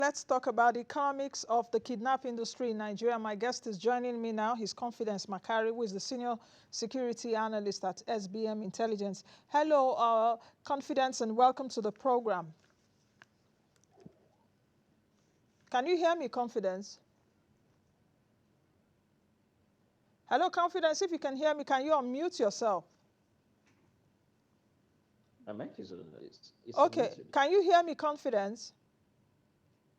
Let's talk about the economics of the kidnap industry in Nigeria. My guest is joining me now. His Confidence Macharry, who is the Senior Security Analyst at SBM Intelligence. Hello, Confidence, and welcome to the program. Can you hear me, Confidence? Hello, Confidence. If you can hear me, can you unmute yourself? My mic is on. It's Okay. unmuted. Can you hear me, Confidence?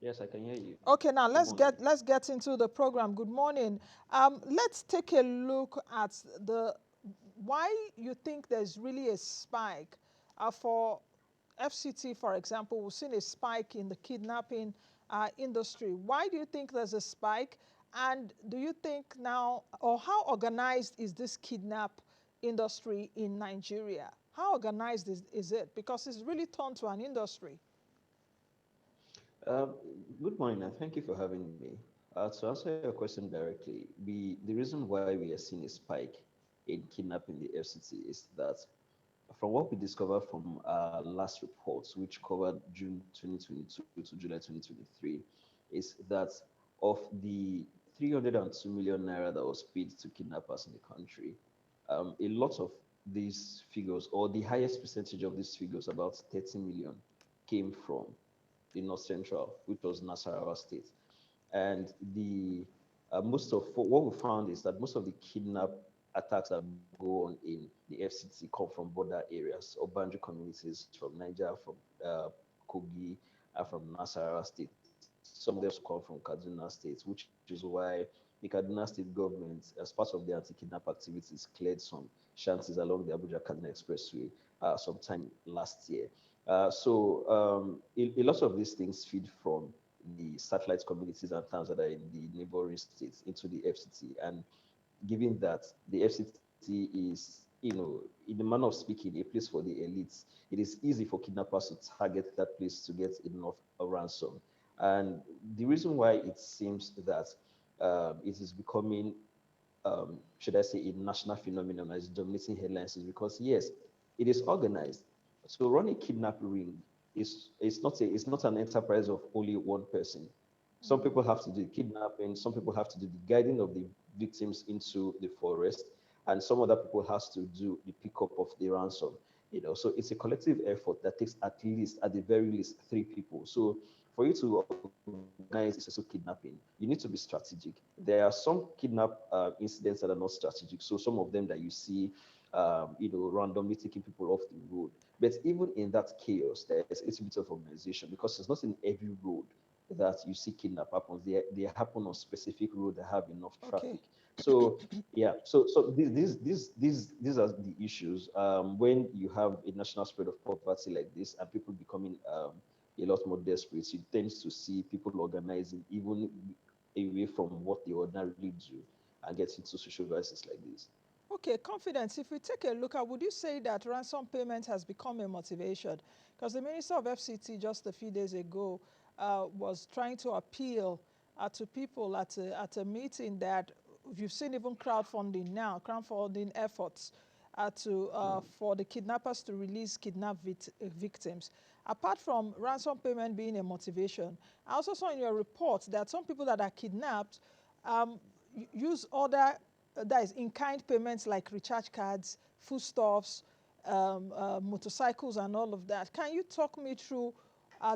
Yes, I can hear you. Okay, now Good morning. let's get into the program. Good morning. Let's take a look at the why you think there's really a spike for FCT, for example. We've seen a spike in the kidnapping industry. Why do you think there's a spike? And do you think now, or how organized is this kidnap industry in Nigeria? How organized is it? Because it's really turned to an industry. Uh, Good morning, and thank you for having me. To answer your question directly, the reason why we are seeing a spike in kidnapping the FCT is that from what we discovered from our last reports, which covered June 2022 to July 2023, is that of the 302 million naira that was paid to kidnappers in the country, a lot of these figures, or the highest percentage of these figures, about 30 million, came from the North Central, which was Nasarawa State. And the most of what we found is that most of the kidnap attacks that go on in the FCT come from border areas or boundary communities from Niger, from Kogi, from Nasarawa State. Some of them come from Kaduna State, which is why the Kaduna State government, as part of the anti-kidnap activities, cleared some shanties along the Abuja-Kaduna Expressway sometime last year. A lot of these things feed from the satellite communities and towns that are in the neighboring states into the FCT. And given that the FCT is, in the manner of speaking, a place for the elites, it is easy for kidnappers to target that place to get enough ransom. And the reason why it seems that it is becoming, should I say, a national phenomenon that is dominating headlines is because, yes, it is organized. So run a kidnap ring it's not an enterprise of only one person. Some people have to do the kidnapping, some people have to do the guiding of the victims into the forest, and some other people has to do the pickup of the ransom. So it's a collective effort that takes at the very least, three people. So for you to organize a successful kidnapping, you need to be strategic. There are some kidnap incidents that are not strategic. So some of them that you see, randomly taking people off the road. But even in that chaos, there's a little bit of organization because it's not in every road that you see kidnap happens. They happen on specific roads that have enough Okay. traffic. So yeah, so these are the issues. When you have a national spread of poverty like this and people becoming a lot more desperate, you tend to see people organizing even away from what they ordinarily do and get into social vices like this. Okay, Confidence, if we take a look at, would you say that ransom payment has become a motivation? Because the Minister of FCT just a few days ago was trying to appeal to people at a meeting that you've seen even crowdfunding now, crowdfunding efforts for the kidnappers to release victims. Apart from ransom payment being a motivation, I also saw in your report that some people that are kidnapped um, use other that is in-kind payments like recharge cards, foodstuffs, motorcycles, and all of that. Can you talk me through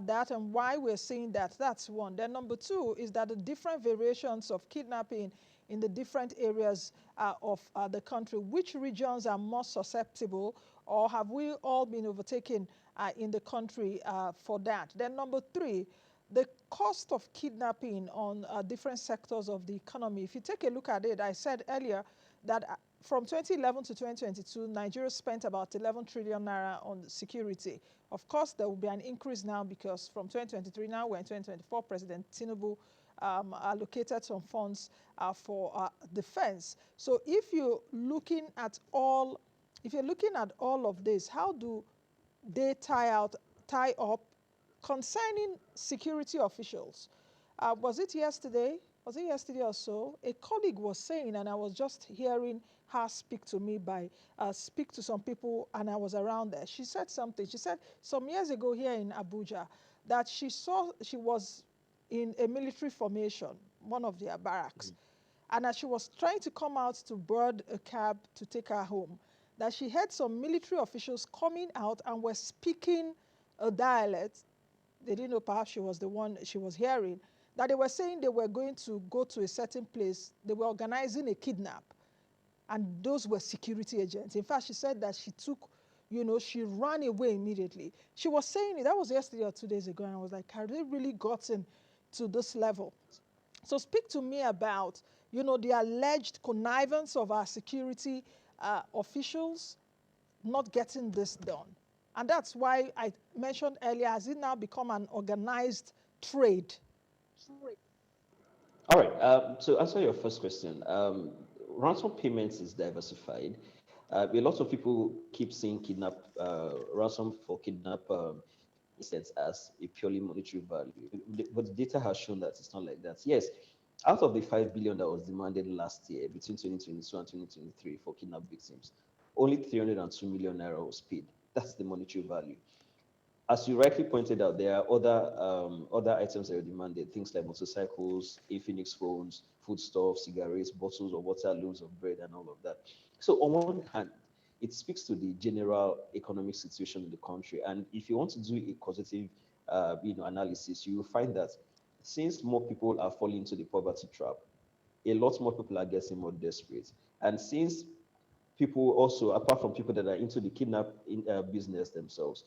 that and why we're seeing that? That's one. Then number two is that the different variations of kidnapping in the different areas of the country, which regions are more susceptible, or have we all been overtaken in the country for that? Then number three, the cost of kidnapping on different sectors of the economy. If you take a look at it, I said earlier that from 2011 to 2022, Nigeria spent about 11 trillion naira on security. Of course, there will be an increase now because from 2023, now we're in 2024, President Tinubu allocated some funds for defense. So if you're looking at all of this, how do they tie up concerning security officials? Was it yesterday? Was it yesterday or so? A colleague was saying, and I was just hearing her speak to some people, and I was around there. She said something. She said some years ago here in Abuja that she was in a military formation, one of their barracks. And as she was trying to come out to board a cab to take her home, that she heard some military officials coming out and were speaking a dialect. They didn't know perhaps she was the one she was hearing, that they were saying they were going to go to a certain place. They were organizing a kidnap. And those were security agents. In fact, she said that she took, she ran away immediately. She was saying it, that was yesterday or 2 days ago, and I was like, have they really gotten to this level? So speak to me about, the alleged connivance of our security officials not getting this done. And that's why I mentioned earlier, has it now become an organized trade? All right. To answer your first question, ransom payments is diversified. A lot of people keep seeing ransom for kidnap incidents as a purely monetary value, but the data has shown that it's not like that. Yes, out of the 5 billion that was demanded last year between 2022 and 2023 for kidnap victims, only 302 million naira was paid. That's the monetary value. As you rightly pointed out, there are other items that are demanded, things like motorcycles, Infinix phones, foodstuffs, cigarettes, bottles of water, loaves of bread, and all of that. So on one hand, it speaks to the general economic situation in the country. And if you want to do a causative, analysis, you will find that since more people are falling into the poverty trap, a lot more people are getting more desperate. And since people also, apart from people that are into the business themselves,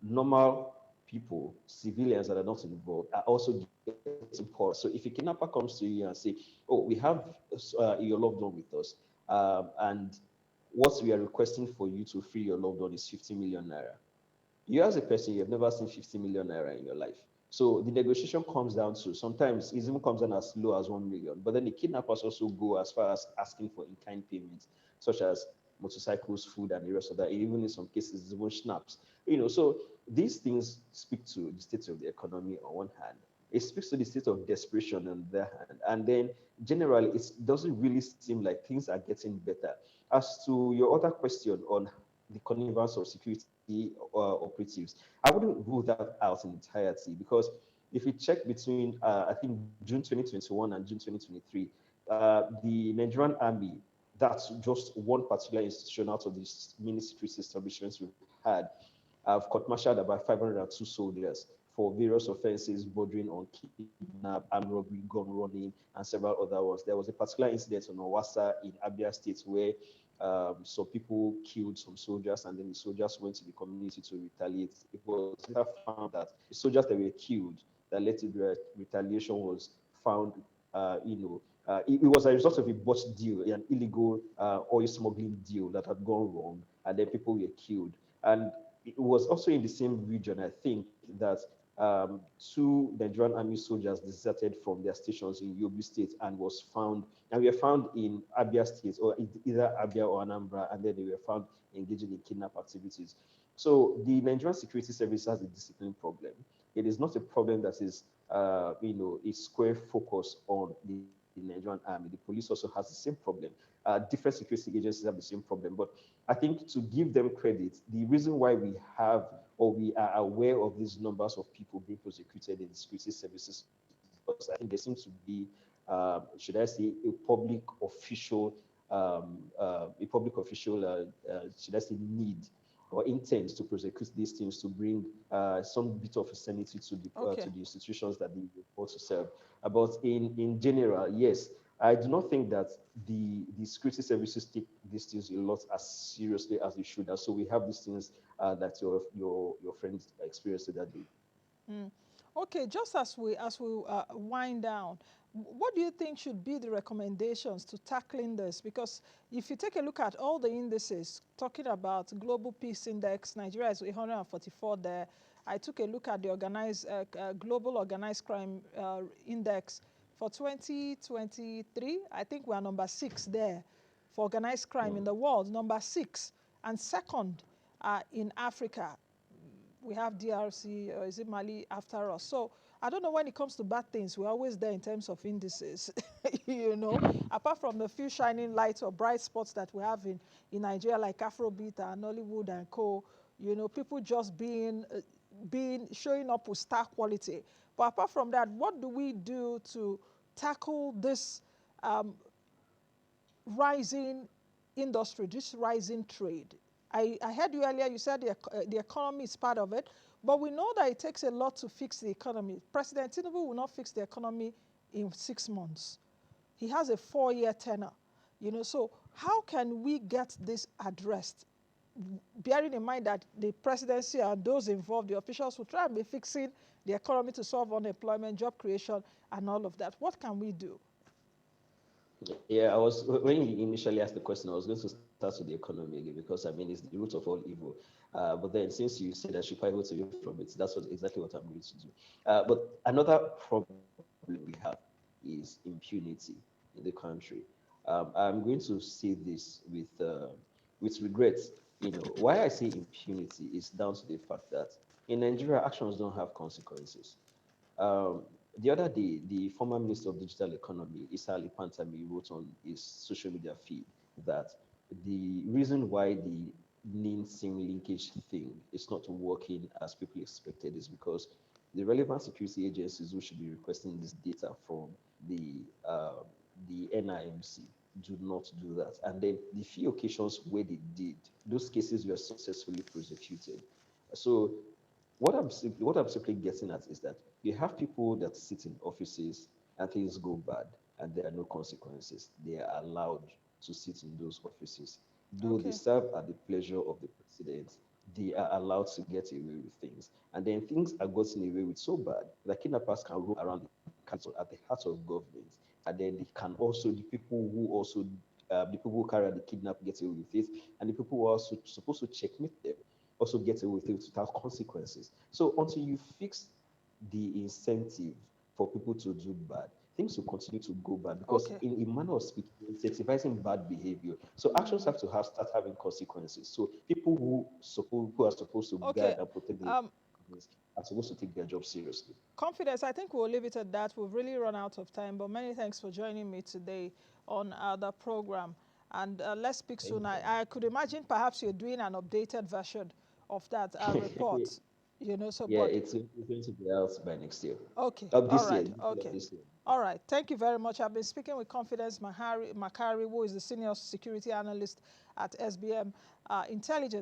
normal people, civilians that are not involved, are also getting poor. So if a kidnapper comes to you and say, "Oh, we have your loved one with us, and what we are requesting for you to free your loved one is 50 million naira," you as a person, you've never seen 50 million naira in your life. So the negotiation comes down to, sometimes it even comes down as low as 1 million. But then the kidnappers also go as far as asking for in-kind payments, such as motorcycles, food, and the rest of that. Even in some cases, even schnapps. So these things speak to the state of the economy on one hand. It speaks to the state of desperation on the other hand. And then generally, it doesn't really seem like things are getting better. As to your other question on the connivance of security operatives, I wouldn't rule that out in entirety, because if we check between, I think, June 2021 and June 2023, the Nigerian Army, that's just one particular institution out of these many security establishments we've had, have court-martialed about 502 soldiers for various offenses bordering on kidnap, armed robbery, gun running, and several other ones. There was a particular incident on Owasa in Abia State where some people killed some soldiers, and then the soldiers went to the community to retaliate. It was later found that the soldiers that were killed that led to the retaliation was found, it was a result of a botched deal, an illegal oil smuggling deal that had gone wrong, and then people were killed. And it was also in the same region, I think, that two Nigerian army soldiers deserted from their stations in Yobe State and were found in Abia State, or either Abia or Anambra, and then they were found engaging in kidnap activities. So the Nigerian Security Service has a discipline problem. It is not a problem that is, a square focus on the Nigerian Army. The police also has the same problem. Different security agencies have the same problem. But I think, to give them credit, the reason why we are aware of these numbers of people being prosecuted in the security services, because I think there seems to be, should I say, a public official, should I say, need or intent to prosecute these things, to bring some bit of sanity to the institutions that they want to serve. But in general, yes, I do not think that the security services take these things a lot as seriously as they should. And so we have these things that your friends experienced that day. Mm. Okay, just as we wind down, what do you think should be the recommendations to tackling this? Because if you take a look at all the indices, talking about Global Peace Index, Nigeria is 144 there. I took a look at the Global Organized Crime Index for 2023. I think we are number 6 there for organized crime in the world, number 6, and second in Africa. We have DRC, or is it Mali after us? So I don't know, when it comes to bad things, we're always there in terms of indices, apart from the few shining lights or bright spots that we have in Nigeria, like Afrobeat and Nollywood and co, people just showing up with star quality. But apart from that, what do we do to tackle this rising industry, this rising trade? I heard you earlier, you said the economy is part of it, but we know that it takes a lot to fix the economy. President Tinubu will not fix the economy in 6 months. He has a 4-year tenure, so how can we get this addressed? Bearing in mind that the presidency and those involved, the officials, will try and be fixing the economy to solve unemployment, job creation, and all of that. What can we do? Yeah, when you initially asked the question, I was going to start with the economy again because I mean it's the root of all evil. But then since you said I should pivot away from it, that's exactly what I'm going to do. But another problem we have is impunity in the country. I'm going to say this with regret. Why I say impunity is down to the fact that in Nigeria, actions don't have consequences. Um, the other day, the former Minister of Digital Economy, Issa Ali Pantami, wrote on his social media feed that the reason why the NIN SIM linkage thing is not working as people expected is because the relevant security agencies who should be requesting this data from the NIMC do not do that. And then the few occasions where they did, those cases were successfully prosecuted. So what I'm simply getting at is that you have people that sit in offices and things go bad and there are no consequences. They are allowed to sit in those offices. Though they Okay. serve at the pleasure of the president, they are allowed to get away with things. And then things are gotten away with so bad that kidnappers can roam around the castle at the heart of government. And then they can also, the people who carry out the kidnap get away with it. And the people who are also supposed to checkmate them also get away with it without consequences. So until you fix the incentive for people to do bad, things will continue to go bad because, Okay. in a manner of speaking, incentivizing bad behavior. So actions have to start having consequences. So people who are supposed to Okay. guard and protect the Um, companies are supposed to take their job seriously. Confidence, I think we'll leave it at that. We've really run out of time, but many thanks for joining me today on the program. And let's speak Thank soon. you very I could imagine perhaps you're doing an updated version of that much. report, Yeah, but it's going to be out by next year. okay, Of all this year, right, the middle of okay. this year. All right, thank you very much. I've been speaking with Confidence Macharry, who is the Senior Security Analyst at SBM Intelligence.